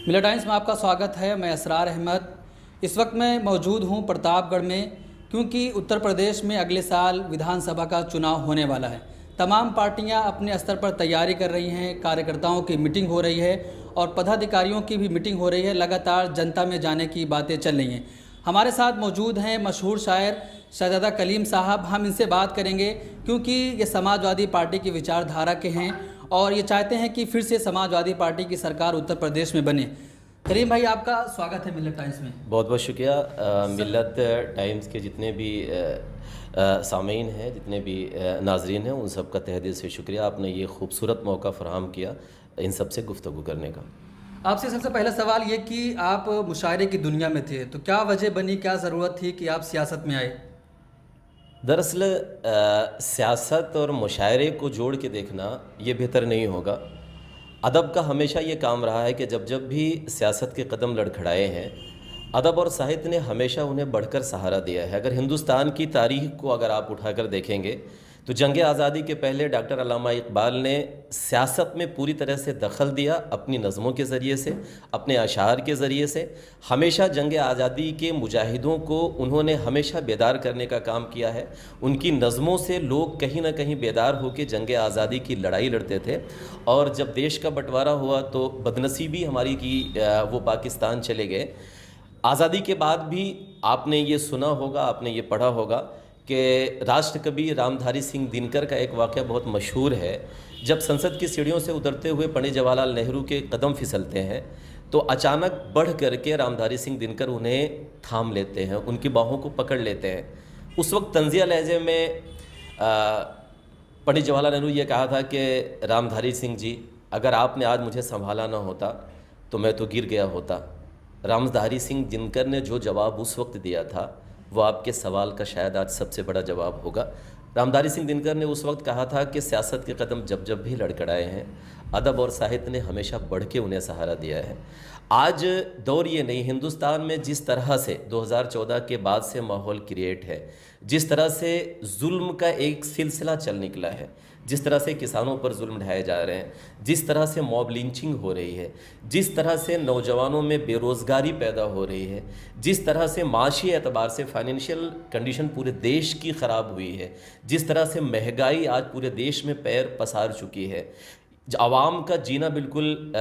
मिला टाइम्स में आपका स्वागत है। मैं असरार अहमद। इस वक्त मैं मौजूद हूं प्रतापगढ़ में, क्योंकि उत्तर प्रदेश में अगले साल विधानसभा का चुनाव होने वाला है। तमाम पार्टियां अपने स्तर पर तैयारी कर रही हैं, कार्यकर्ताओं की मीटिंग हो रही है और पदाधिकारियों की भी मीटिंग हो रही है। लगातार जनता में जाने की बातें चल रही हैं। हमारे साथ मौजूद हैं मशहूर शायर शहजादा कलीम साहब। हम इनसे बात करेंगे क्योंकि ये समाजवादी पार्टी की विचारधारा के हैं और ये चाहते हैं कि फिर से समाजवादी पार्टी की सरकार उत्तर प्रदेश में बने। करीम भाई, आपका स्वागत है मिल्लत टाइम्स में। बहुत बहुत शुक्रिया। मिल्लत टाइम्स के जितने भी सामीन हैं, जितने भी नाजरीन हैं, उन सब का तहे दिल से शुक्रिया। आपने ये खूबसूरत मौका फराहम किया इन सब से गुफ्तगू करने का। आपसे सबसे पहला सवाल ये कि आप मुशायरे की दुनिया में थे, तो क्या वजह बनी, क्या ज़रूरत थी कि आप सियासत में आए? दरअसल सियासत और मुशायरे को जोड़ के देखना ये बेहतर नहीं होगा। अदब का हमेशा ये काम रहा है कि जब जब भी सियासत के कदम लड़खड़ाए हैं, अदब और साहित्य ने हमेशा उन्हें बढ़कर सहारा दिया है। अगर हिंदुस्तान की तारीख को अगर आप उठाकर देखेंगे तो जंग आज़ादी के पहले डॉक्टर अल्लामा इकबाल ने सियासत में पूरी तरह से दखल दिया। अपनी नज़मों के ज़रिए से, अपने अशार के ज़रिए से हमेशा जंग आज़ादी के मुजाहिदों को उन्होंने हमेशा बेदार करने का काम किया है। उनकी नज़मों से लोग कहीं ना कहीं बेदार होकर जंग आज़ादी की लड़ाई लड़ते थे। और जब देश का बंटवारा हुआ तो बदनसीबी हमारी की वो पाकिस्तान चले गए। आज़ादी के बाद भी आपने ये सुना होगा, आपने ये पढ़ा होगा कि राष्ट्रकवि रामधारी सिंह दिनकर का एक वाक़या बहुत मशहूर है। जब संसद की सीढ़ियों से उतरते हुए पंडित जवाहरलाल नेहरू के कदम फिसलते हैं तो अचानक बढ़ करके रामधारी सिंह दिनकर उन्हें थाम लेते हैं, उनकी बाहों को पकड़ लेते हैं। उस वक्त तंज़िया लहजे में पंडित जवाहरलाल नेहरू ये कहा था कि रामधारी सिंह जी, अगर आपने आज मुझे संभाला ना होता तो मैं तो गिर गया होता। रामधारी सिंह दिनकर ने जो जवाब उस वक्त दिया था वो आपके सवाल का शायद आज सबसे बड़ा जवाब होगा। रामधारी सिंह दिनकर ने उस वक्त कहा था कि सियासत के कदम जब जब भी लड़खड़ाए हैं, अदब और साहित्य ने हमेशा बढ़ के उन्हें सहारा दिया है। आज दौर ये नहीं, हिंदुस्तान में जिस तरह से 2014 के बाद से माहौल क्रिएट है, जिस तरह से जुल्म का एक सिलसिला चल निकला है, जिस तरह से किसानों पर जुल्म ढाए जा रहे हैं, जिस तरह से मॉब लिंचिंग हो रही है, जिस तरह से नौजवानों में बेरोज़गारी पैदा हो रही है, जिस तरह से माशी एतबार से फाइनेंशियल कंडीशन पूरे देश की ख़राब हुई है, जिस तरह से महंगाई आज पूरे देश में पैर पसार चुकी है, आवाम का जीना बिल्कुल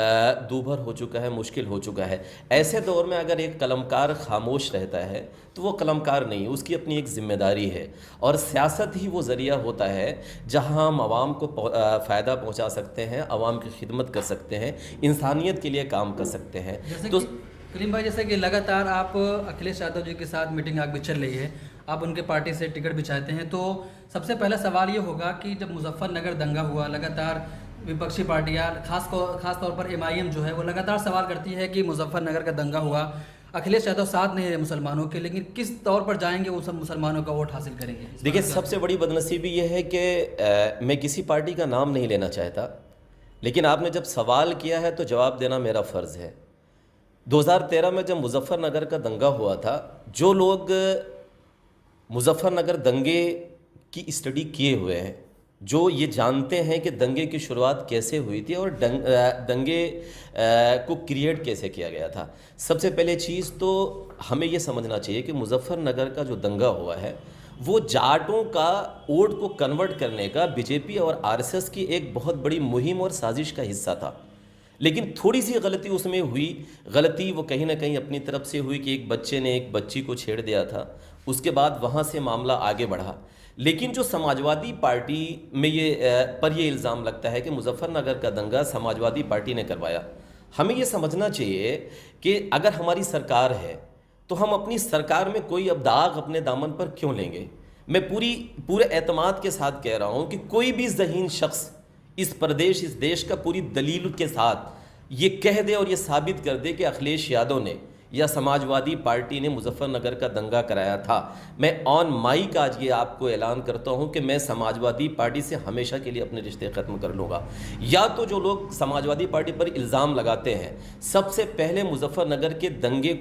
दूभर हो चुका है, मुश्किल हो चुका है। ऐसे दौर में अगर एक कलमकार खामोश रहता है तो वो कलमकार नहीं, उसकी अपनी एक ज़िम्मेदारी है। और सियासत ही वो ज़रिया होता है जहां हम आवाम को फ़ायदा पहुंचा सकते हैं, आवाम की खिदमत कर सकते हैं, इंसानियत के लिए काम कर सकते हैं। तो कलीम भाई, जैसे कि लगातार आप अखिलेश यादव जी के सात मीटिंग आगे चल रही है, आप उनके पार्टी से टिकट भी चाहते हैं, तो सबसे पहला सवाल ये होगा कि जब मुजफ्फरनगर दंगा हुआ, लगातार विपक्षी पार्टियां खास तौर पर MIM जो है वो लगातार सवाल करती है कि मुजफ्फरनगर का दंगा हुआ, अखिलेश यादव साथ नहीं है मुसलमानों के, लेकिन किस तौर पर जाएंगे वो सब मुसलमानों का वोट हासिल करेंगे? देखिए, सबसे बड़ी बदनसीबी ये है कि मैं किसी पार्टी का नाम नहीं लेना चाहता, लेकिन आपने जब सवाल किया है तो जवाब देना मेरा फ़र्ज़ है। 2013 में जब मुजफ्फरनगर का दंगा हुआ था, जो लोग मुजफ्फरनगर दंगे की स्टडी किए हुए हैं, जो ये जानते हैं कि दंगे की शुरुआत कैसे हुई थी और दंगे को क्रिएट कैसे किया गया था, सबसे पहले चीज़ तो हमें ये समझना चाहिए कि मुजफ्फरनगर का जो दंगा हुआ है वो जाटों का वोट को कन्वर्ट करने का बीजेपी और RSS की एक बहुत बड़ी मुहिम और साजिश का हिस्सा था। लेकिन थोड़ी सी गलती उसमें हुई। गलती वो कहीं ना कहीं अपनी तरफ से हुई कि एक बच्चे ने एक बच्ची को छेड़ दिया था, उसके बाद वहाँ से मामला आगे बढ़ा। लेकिन जो समाजवादी पार्टी में ये इल्ज़ाम लगता है कि मुजफ्फरनगर का दंगा समाजवादी पार्टी ने करवाया, हमें ये समझना चाहिए कि अगर हमारी सरकार है तो हम अपनी सरकार में कोई अब दाग अपने दामन पर क्यों लेंगे। मैं पूरे एतमाद के साथ कह रहा हूँ कि कोई भी ज़हीन शख्स इस प्रदेश, इस देश का पूरी दलील के साथ ये कह दे और ये साबित कर दे कि अखिलेश यादव ने या समाजवादी पार्टी ने मुजफ्फरनगर का दंगा कराया था, मैं ऑन माइक आज ये आपको ऐलान करता हूं कि मैं समाजवादी पार्टी से हमेशा के लिए अपने रिश्ते ख़त्म कर लूँगा। या तो जो लोग समाजवादी पार्टी पर इल्ज़ाम लगाते हैं, सबसे पहले मुजफ्फरनगर के दंगे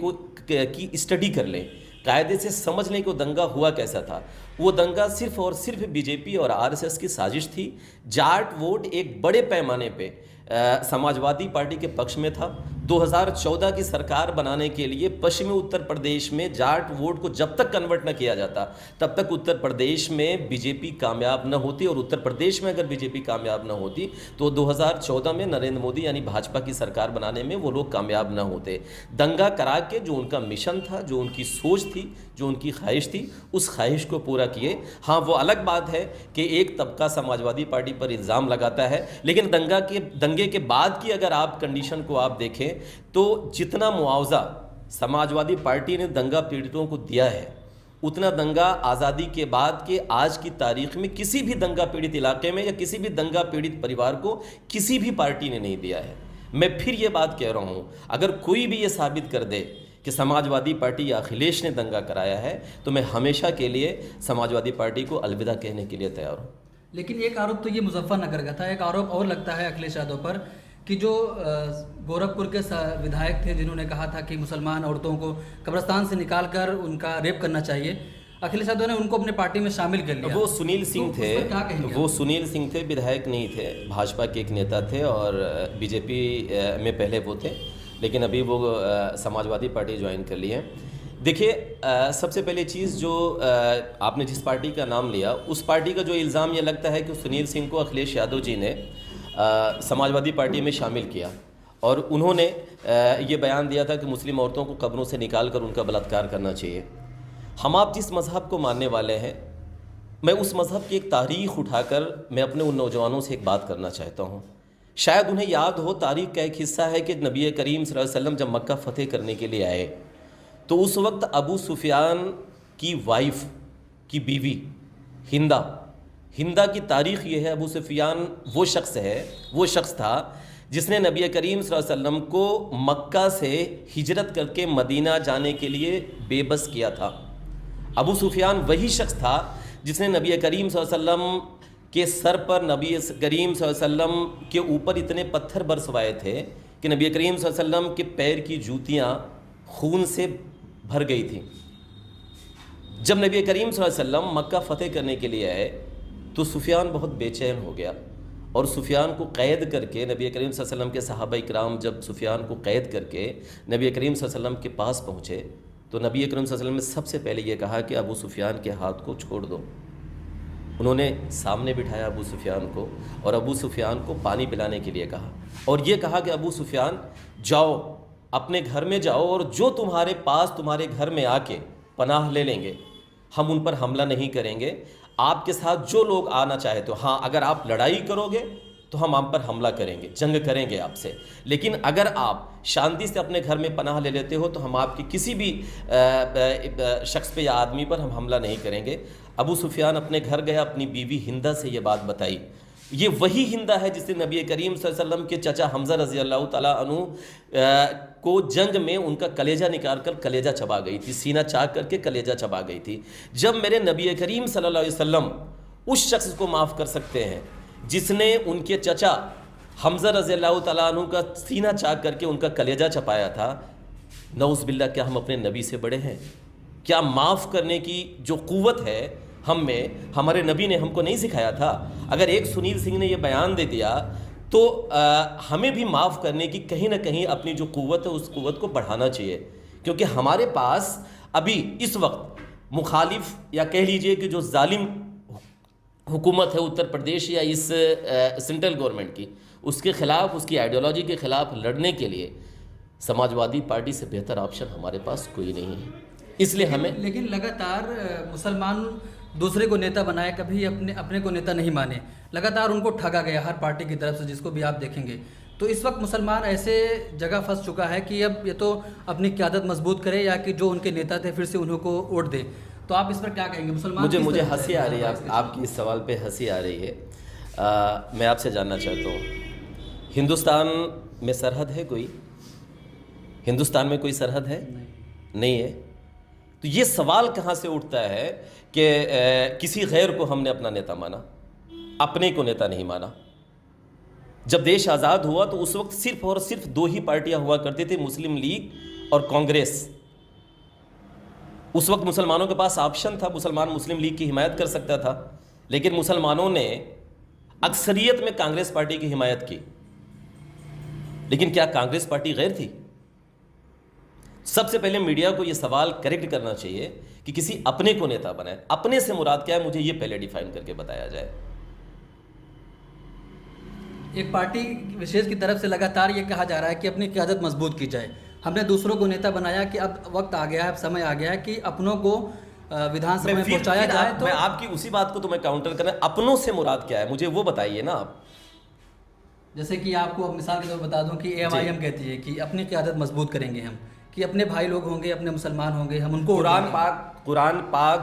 की स्टडी कर लें, कायदे से समझ लें कि वो दंगा हुआ कैसा था। वो दंगा सिर्फ और सिर्फ बीजेपी और RSS की साजिश थी। जाट वोट एक बड़े पैमाने पे समाजवादी पार्टी के पक्ष में था। 2014 की सरकार बनाने के लिए पश्चिमी उत्तर प्रदेश में जाट वोट को जब तक कन्वर्ट न किया जाता तब तक उत्तर प्रदेश में बीजेपी कामयाब न होती, और उत्तर प्रदेश में अगर बीजेपी कामयाब न होती तो 2014 में नरेंद्र मोदी यानी भाजपा की सरकार बनाने में वो लोग कामयाब न होते। दंगा करा के जो उनका मिशन था, जो उनकी सोच थी, जो उनकी ख्वाहिश थी, उस ख्वाहिश को पूरा किए। हाँ, वो अलग बात है कि एक तबका समाजवादी पार्टी पर इल्ज़ाम लगाता है, लेकिन दंगे के बाद की अगर आप कंडीशन को आप देखें तो जितना मुआवजा समाजवादी पार्टी ने दंगा पीड़ितों को दिया है, उतना दंगा आज़ादी के बाद के आज की तारीख में किसी भी दंगा पीड़ित इलाके में या किसी भी दंगा पीड़ित परिवार को किसी भी पार्टी ने नहीं दिया है। मैं फिर ये बात कह रहा हूँ, अगर कोई भी ये साबित कर दे कि समाजवादी पार्टी या अखिलेश ने दंगा कराया है तो मैं हमेशा के लिए समाजवादी पार्टी को अलविदा कहने के लिए तैयार हूँ। लेकिन एक आरोप तो ये मुजफ्फरनगर का था, एक आरोप और लगता है अखिलेश यादव पर कि जो गोरखपुर के विधायक थे जिन्होंने कहा था कि मुसलमान औरतों को कब्रिस्तान से निकालकर उनका रेप करना चाहिए, अखिलेश यादव ने उनको अपने पार्टी में शामिल कर लिया। वो सुनील सिंह तो थे, वो सुनील सिंह थे, विधायक नहीं थे, भाजपा के एक नेता थे और बीजेपी में पहले वो थे, लेकिन अभी वो समाजवादी पार्टी ज्वाइन कर लिए। देखिए, सबसे पहले चीज़ जो आपने जिस पार्टी का नाम लिया, उस पार्टी का जो इल्ज़ाम ये लगता है कि सुनील सिंह को अखिलेश यादव जी ने समाजवादी पार्टी में शामिल किया और उन्होंने ये बयान दिया था कि मुस्लिम औरतों को कब्रों से निकाल कर उनका बलात्कार करना चाहिए। हम आप जिस मज़हब को मानने वाले हैं, मैं उस मज़हब की एक तारीख़ उठाकर मैं अपने उन नौजवानों से एक बात करना चाहता हूँ। शायद उन्हें याद हो, तारीख़ का एक हिस्सा है कि नबी करीम सल्लल्लाहु अलैहि वसल्लम जब मक्का फ़तेह करने के लिए आए तो उस वक्त अबू सुफियान की वाइफ की बीवी हिंदा की तारीख़ ये है, अबू सुफियान वो शख्स था जिसने नबी करीम सल्लल्लाहु अलैहि वसल्लम को मक्का से हिजरत करके मदीना जाने के लिए बेबस किया था। अबू सुफियान वही शख्स था जिसने नबी करीम सल्लल्लाहु अलैहि वसल्लम के सर पर, नबी करीम सल्लल्लाहु अलैहि वसल्लम के ऊपर इतने पत्थर बरसवाए थे कि नबी करीम सल्लल्लाहु अलैहि वसल्लम के पैर की जूतियाँ खून से भर गई थी। जब नबी करीम सल्लल्लाहु अलैहि वसल्लम मक्का फ़तेह करने के लिए आए तो सुफियान बहुत बेचैन हो गया और सुफियान को क़ैद करके नबी करीम सल्लल्लाहु अलैहि वसल्लम के सहाबा इकराम जब सुफियान को क़ैद करके नबी करीम सल्लल्लाहु अलैहि वसल्लम के पास पहुँचे तो नबी करीम सल्लल्लाहु अलैहि वसल्लम ने सबसे पहले ये कहा कि अबू सुफियान के हाथ को छोड़ दो। उन्होंने सामने बिठाया अबू सुफियान को और अबू सुफियान को पानी पिलाने के लिए कहा और ये कहा कि अबू सुफियान जाओ, अपने घर में जाओ और जो तुम्हारे पास तुम्हारे घर में आके पनाह ले लेंगे, हम उन पर हमला नहीं करेंगे। आपके साथ जो लोग आना चाहे तो हाँ, अगर आप लड़ाई करोगे तो हम आप पर हमला करेंगे, जंग करेंगे आपसे, लेकिन अगर आप शांति से अपने घर में पनाह ले लेते हो तो हम आपके किसी भी शख्स पे या आदमी पर हम हमला नहीं करेंगे। अबू सुफियान अपने घर गया, अपनी बीवी हिंदा से ये बात बताई। ये वही हिंदा है जिसने नबी करीम सल्लल्लाहु अलैहि वसल्लम के चचा हमज़ा रज़ी अल्लाह ताला अन्हु को जंग में उनका कलेजा निकाल कर कलेजा चबा गई थी, सीना चाक करके कलेजा चबा गई थी। जब मेरे नबी करीम सल्लल्लाहु अलैहि वसल्लम उस शख्स को माफ़ कर सकते हैं जिसने उनके चचा हमज़ा रज़ी अल्लाह ताला अन्हु का सीना चाक करके उनका कलेजा चपाया था, नऊज़ बिल्लाह, क्या हम अपने नबी से बड़े हैं? क्या माफ़ करने की जो क़ुव्वत है हम में हमारे नबी ने हमको नहीं सिखाया था? अगर एक सुनील सिंह ने यह बयान दे दिया तो हमें भी माफ़ करने की कहीं ना कहीं अपनी जो क़ुव्वत है उस क़ुव्वत को बढ़ाना चाहिए, क्योंकि हमारे पास अभी इस वक्त मुखालिफ या कह लीजिए कि जो जालिम हुकूमत है उत्तर प्रदेश या इस सेंट्रल गवर्नमेंट की, उसके ख़िलाफ़, उसकी आइडियोलॉजी के ख़िलाफ़ लड़ने के लिए समाजवादी पार्टी से बेहतर ऑप्शन हमारे पास कोई नहीं है। इसलिए हमें लेकिन लगातार मुसलमान दूसरे को नेता बनाए, कभी अपने को नेता नहीं माने, लगातार उनको ठगा गया हर पार्टी की तरफ से, जिसको भी आप देखेंगे। तो इस वक्त मुसलमान ऐसे जगह फंस चुका है कि अब ये तो अपनी क़यादत मजबूत करे या कि जो उनके नेता थे फिर से उन्हों को वोट दे। तो आप इस पर क्या कहेंगे? मुसलमान मुझे हंसी आ रही है, आपकी इस सवाल पे हंसी आ रही है। मैं आपसे जानना चाहता हूँ, हिंदुस्तान में सरहद है कोई? हिंदुस्तान में कोई सरहद है? नहीं है। तो ये सवाल कहाँ से उठता है कि किसी गैर को हमने अपना नेता माना, अपने को नेता नहीं माना? जब देश आज़ाद हुआ तो उस वक्त सिर्फ और सिर्फ दो ही पार्टियां हुआ करती थी, मुस्लिम लीग और कांग्रेस। उस वक्त मुसलमानों के पास ऑप्शन था, मुसलमान मुस्लिम लीग की हिमायत कर सकता था, लेकिन मुसलमानों ने अक्सरियत में कांग्रेस पार्टी की हिमायत की। लेकिन क्या कांग्रेस पार्टी गैर थी? सबसे पहले मीडिया को ये सवाल करेक्ट करना चाहिए कि किसी अपने को नेता बनाए। अपने से मुराद क्या है, मुझे ये पहले डिफाइन करके बताया जाए। एक पार्टी विशेष की तरफ से लगातार ये कहा जा रहा है कि अपनी क़यादत मजबूत की जाए। हमने दूसरों को नेता बनाया कि अब वक्त आ गया है, अब समय आ गया है कि अपनों को विधानसभा में पहुंचाया जाए। तो मैं आपकी उसी बात को तो मैं काउंटर करना, अपनों से मुराद क्या है मुझे वो बताइए ना आप। जैसे कि आपको मिसाल के तौर पर बता दूं कि AMIM कहती है कि अपनी क़यादत मजबूत करेंगे हम, कि अपने भाई लोग होंगे, अपने मुसलमान होंगे, हम उनको कुरान पाक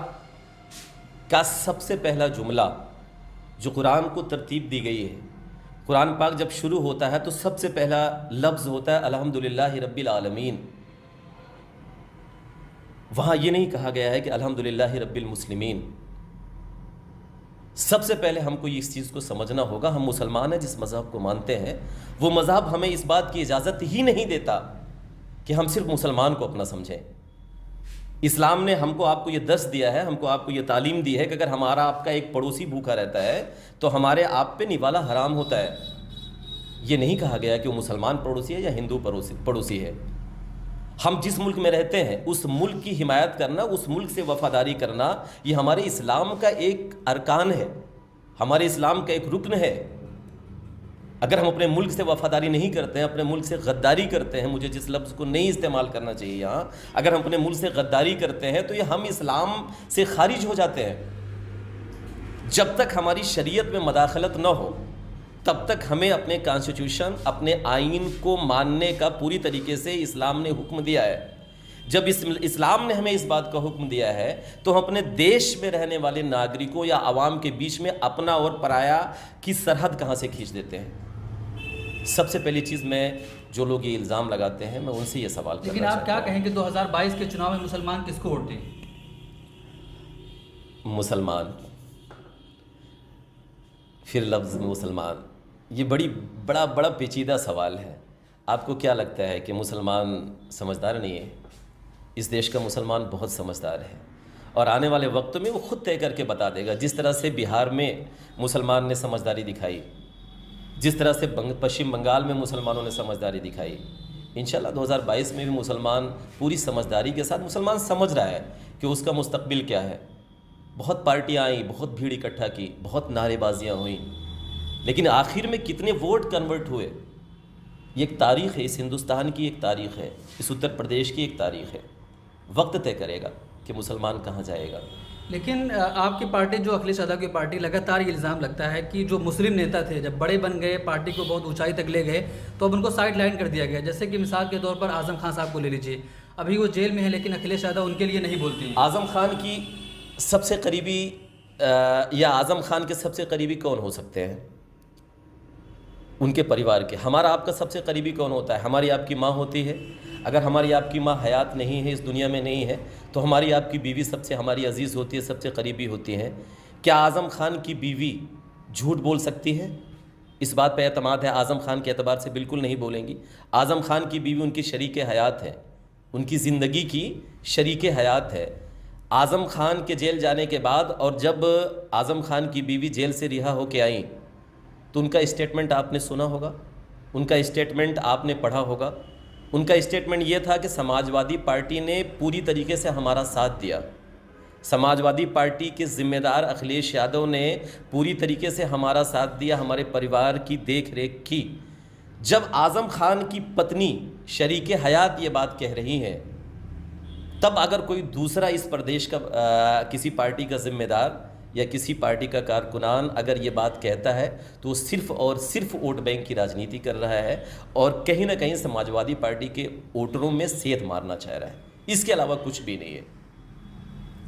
का सबसे पहला जुमला जो कुरान को तरतीब दी गई है, कुरान पाक जब शुरू होता है तो सबसे पहला लफ्ज़ होता है अल्हम्दुलिल्लाहि रब्बिल आलमीन। वहाँ ये नहीं कहा गया है कि अल्हम्दुलिल्लाहि रब्बिल मुस्लिमीन। सबसे पहले हमको इस चीज़ को समझना होगा, हम मुसलमान हैं, जिस मज़हब को मानते हैं वो मज़हब हमें इस बात की इजाज़त ही नहीं देता कि हम सिर्फ मुसलमान को अपना समझें। इस्लाम ने हमको आपको ये दर्स दिया है, हमको आपको ये तालीम दी है कि अगर हमारा आपका एक पड़ोसी भूखा रहता है तो हमारे आप पे निवाला हराम होता है। ये नहीं कहा गया कि वो मुसलमान पड़ोसी है या हिंदू पड़ोसी है। हम जिस मुल्क में रहते हैं उस मुल्क की हिमायत करना, उस मुल्क से वफादारी करना, ये हमारे इस्लाम का एक अरकान है, हमारे इस्लाम का एक रुकन है। अगर हम अपने मुल्क से वफादारी नहीं करते हैं, अपने मुल्क से गद्दारी करते हैं, मुझे जिस लफ्ज़ को नहीं इस्तेमाल करना चाहिए यहाँ, अगर हम अपने मुल्क से गद्दारी करते हैं तो ये हम इस्लाम से खारिज हो जाते हैं। जब तक हमारी शरीयत में मदाखलत न हो तब तक हमें अपने कॉन्स्टिट्यूशन, अपने आइन को मानने का पूरी तरीके से इस्लाम ने हुक्म दिया है। जब इस्लाम ने हमें इस बात का हुक्म दिया है तो हम अपने देश में रहने वाले नागरिकों या आवाम के बीच में अपना और पराया की सरहद कहाँ से खींच देते हैं। सबसे पहली चीज़, मैं जो लोग ये इल्ज़ाम लगाते हैं मैं उनसे ये सवाल करना लेकिन आप क्या कहेंगे 2022 के चुनाव में मुसलमान किसको वोट दें? मुसलमान, फिर लफ्ज़ मुसलमान, ये बड़ा पेचीदा सवाल है। आपको क्या लगता है कि मुसलमान समझदार नहीं है? इस देश का मुसलमान बहुत समझदार है और आने वाले वक्त में वो खुद तय करके बता देगा। जिस तरह से बिहार में मुसलमान ने समझदारी दिखाई, जिस तरह से पश्चिम बंगाल में मुसलमानों ने समझदारी दिखाई, इंशाल्लाह 2022 में भी मुसलमान पूरी समझदारी के साथ, मुसलमान समझ रहा है कि उसका मुस्तकबिल क्या है। बहुत पार्टियाँ आई, बहुत भीड़ इकट्ठा की, बहुत नारेबाजियाँ हुई, लेकिन आखिर में कितने वोट कन्वर्ट हुए, ये एक तारीख़ है। इस हिंदुस्तान की एक तारीख़ है, इस उत्तर प्रदेश की एक तारीख़ है। वक्त तय करेगा कि मुसलमान कहाँ जाएगा। लेकिन आपकी पार्टी जो अखिलेश यादव की पार्टी, लगातार ये इल्ज़ाम लगता है कि जो मुस्लिम नेता थे जब बड़े बन गए, पार्टी को बहुत ऊंचाई तक ले गए, तो अब उनको साइड लाइन कर दिया गया। जैसे कि मिसाल के तौर पर आज़म खान साहब को ले लीजिए, अभी वो जेल में है लेकिन अखिलेश यादव उनके लिए नहीं बोलते हैं। आज़म खान की सबसे करीबी या आज़म खान के सबसे करीबी कौन हो सकते हैं? उनके परिवार के। हमारा आपका सबसे करीबी कौन होता है? हमारी आपकी माँ होती है। अगर हमारी आपकी माँ हयात नहीं है, इस दुनिया में नहीं है, तो हमारी आपकी बीवी सबसे हमारी अजीज़ होती है, सबसे करीबी होती हैं। क्या आज़म खान की बीवी झूठ बोल सकती है? इस बात पे एतमाद है, आज़म खान के एतबार से बिल्कुल नहीं बोलेंगी। आज़म खान की बीवी उनकी शरीक हयात है, उनकी ज़िंदगी की शरीक हयात है। आज़म खान के जेल जाने के बाद और जब आज़म खान की बीवी जेल से रिहा होकर आई तो उनका स्टेटमेंट आपने सुना होगा, उनका स्टेटमेंट आपने पढ़ा होगा। उनका स्टेटमेंट ये था कि समाजवादी पार्टी ने पूरी तरीके से हमारा साथ दिया, समाजवादी पार्टी के ज़िम्मेदार अखिलेश यादव ने पूरी तरीके से हमारा साथ दिया, हमारे परिवार की देख रेख की। जब आज़म खान की पत्नी शरीक हयात ये बात कह रही हैं, तब अगर कोई दूसरा इस प्रदेश का किसी पार्टी का ज़िम्मेदार या किसी पार्टी का कारकुनान अगर ये बात कहता है तो वो सिर्फ़ और सिर्फ वोट बैंक की राजनीति कर रहा है और कहीं ना कहीं समाजवादी पार्टी के वोटरों में सेध मारना चाह रहा है, इसके अलावा कुछ भी नहीं है।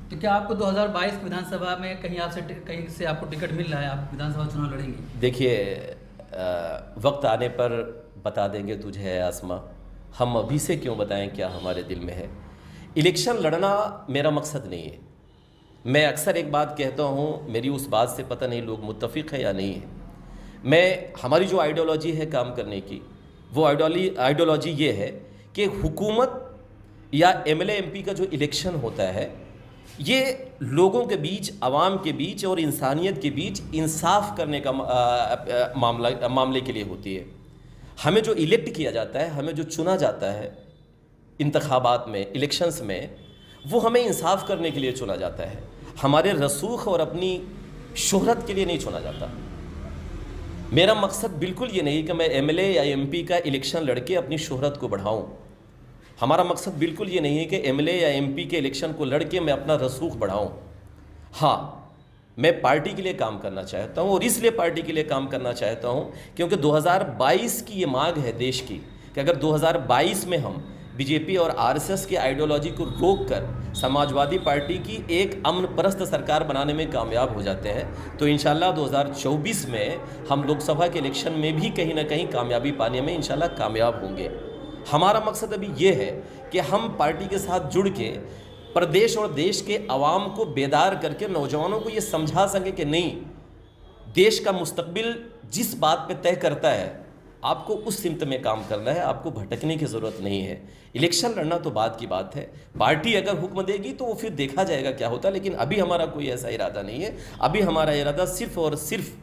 तो क्या आपको 2022 विधानसभा में कहीं से आपको टिकट मिल रहा है? आप विधानसभा चुनाव लड़ेंगे? देखिए, वक्त आने पर बता देंगे तुझे है आसमां, हम अभी से क्यों बताएं क्या हमारे दिल में है। इलेक्शन लड़ना मेरा मकसद नहीं है। मैं अक्सर एक बात कहता हूँ, मेरी उस बात से पता नहीं लोग मुत्तफिक है या नहीं है। हमारी जो आइडियोलॉजी है काम करने की, वो आइडियोलॉजी ये है कि हुकूमत या एमएलए एमपी का जो इलेक्शन होता है ये लोगों के बीच, आवाम के बीच और इंसानियत के बीच इंसाफ करने का मामले के लिए होती है। हमें जो इलेक्ट किया जाता है, हमें जो चुना जाता है, इंतखाबात में, इलेक्शंस में, वो हमें इंसाफ करने के लिए चुना जाता है, हमारे रसूख और अपनी शोहरत के लिए नहीं चुना जाता। मेरा मकसद बिल्कुल ये नहीं कि मैं एमएलए या एमपी का इलेक्शन लड़के अपनी शोहरत को बढ़ाऊं। हमारा मकसद बिल्कुल ये नहीं है कि एमएलए या एमपी के इलेक्शन को लड़के मैं अपना रसूख बढ़ाऊं। हाँ, मैं पार्टी के लिए काम करना चाहता हूं, और इसलिए पार्टी के लिए काम करना चाहता हूं क्योंकि 2022 की ये मांग है देश की कि अगर 2022 में हम बीजेपी और आरएसएस की आइडियोलॉजी को रोककर समाजवादी पार्टी की एक अमन परस्त सरकार बनाने में कामयाब हो जाते हैं तो इंशाल्लाह 2024 में हम लोकसभा के इलेक्शन में भी कहीं ना कहीं कामयाबी पाने में इंशाल्लाह कामयाब होंगे। हमारा मकसद अभी ये है कि हम पार्टी के साथ जुड़ के प्रदेश और देश के अवाम को बेदार करके नौजवानों को ये समझा सकें कि नहीं, देश का मुस्तकबिल जिस बात पे तय करता है आपको उस सिमत में काम करना है, आपको भटकने की ज़रूरत नहीं है। इलेक्शन लड़ना तो बात की बात है, पार्टी अगर हुक्म देगी तो वो फिर देखा जाएगा क्या होता है, लेकिन अभी हमारा कोई ऐसा इरादा नहीं है। अभी हमारा इरादा सिर्फ़ और सिर्फ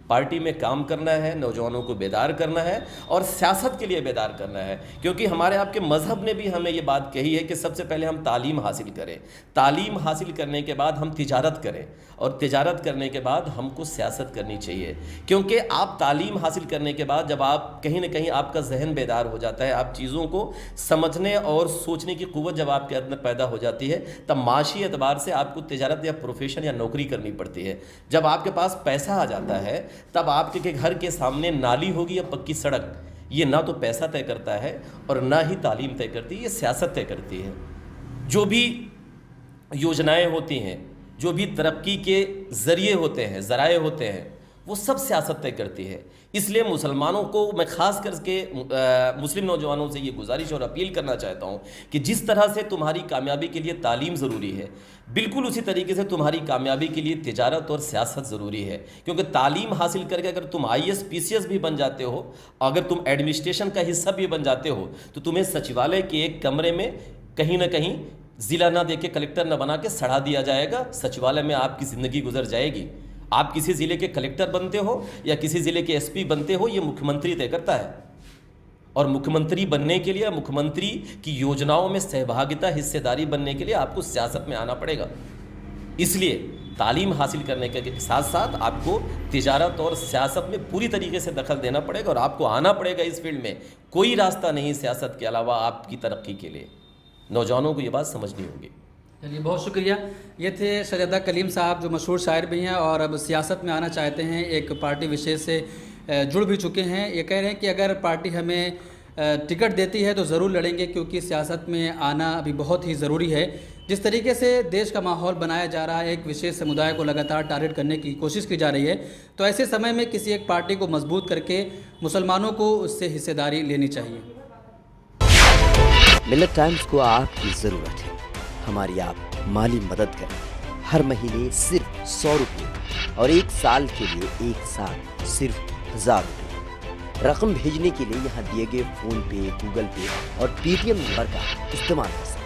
पार्टी में काम करना है, नौजवानों को बेदार करना है और सियासत के लिए बेदार करना है, क्योंकि हमारे आपके मज़हब ने भी हमें ये बात कही है कि सबसे पहले हम तालीम हासिल करें, तालीम हासिल करने के बाद हम तिजारत करें, और तिजारत करने के बाद हमको सियासत करनी चाहिए। क्योंकि आप तालीम हासिल करने के बाद जब आप कहीं ना कहीं आपका जहन बेदार हो जाता है, आप चीज़ों को समझने और सोचने की क़ुव्वत जब आपके अंदर पैदा हो जाती है, तब माशी एतबार से आपको तिजारत या प्रोफेशन या नौकरी करनी पड़ती है। जब आपके पास पैसा आ जाता है तब आपके घर के सामने नाली होगी या पक्की सड़क, ये ना तो पैसा तय करता है और ना ही तालीम तय करती है, ये सियासत तय करती है। जो भी योजनाएं होती हैं, जो भी तरक्की के ज़रिए होते हैं, ज़राए होते हैं, वो सब सियासत तय करती है। इसलिए मुसलमानों को मैं ख़ास करके मुस्लिम नौजवानों से ये गुजारिश और अपील करना चाहता हूँ कि जिस तरह से तुम्हारी कामयाबी के लिए तालीम ज़रूरी है, बिल्कुल उसी तरीके से तुम्हारी कामयाबी के लिए तिजारत और सियासत ज़रूरी है। क्योंकि तालीम हासिल करके अगर तुम IAS PCS भी बन जाते हो, अगर तुम एडमिनिस्ट्रेशन का हिस्सा भी बन जाते हो, तो तुम्हें सचिवालय के एक कमरे में कहीं ना कहीं ज़िला ना दे के, कलेक्टर ना बना के सड़ा दिया जाएगा। सचिवालय में आपकी ज़िंदगी गुजर जाएगी। आप किसी ज़िले के कलेक्टर बनते हो या किसी ज़िले के SP बनते हो, ये मुख्यमंत्री तय करता है। और मुख्यमंत्री बनने के लिए, मुख्यमंत्री की योजनाओं में सहभागिता, हिस्सेदारी बनने के लिए आपको सियासत में आना पड़ेगा। इसलिए तालीम हासिल करने के साथ साथ आपको तिजारत और सियासत में पूरी तरीके से दखल देना पड़ेगा और आपको आना पड़ेगा इस फील्ड में। कोई रास्ता नहीं सियासत के अलावा आपकी तरक्की के लिए। नौजवानों को ये बात समझनी होगी। चलिए, बहुत शुक्रिया। ये थे सैयदा कलीम साहब, जो मशहूर शायर भी हैं और अब सियासत में आना चाहते हैं, एक पार्टी विशेष से जुड़ भी चुके हैं। ये कह रहे हैं कि अगर पार्टी हमें टिकट देती है तो ज़रूर लड़ेंगे, क्योंकि सियासत में आना अभी बहुत ही ज़रूरी है। जिस तरीके से देश का माहौल बनाया जा रहा है, एक विशेष समुदाय को लगातार टारगेट करने की कोशिश की जा रही है, तो ऐसे समय में किसी एक पार्टी को मजबूत करके मुसलमानों को उससे हिस्सेदारी लेनी चाहिए। मिल्लत टाइम्स को आपकी ज़रूरत है, हमारी आप माली मदद करें। हर महीने सिर्फ 100 रुपये और 1 साल के लिए एक साथ सिर्फ 1000 रुपये। रकम भेजने के लिए यहाँ दिए गए फ़ोन पे, गूगल पे और पेटीएम नंबर का इस्तेमाल कर सकते हैं।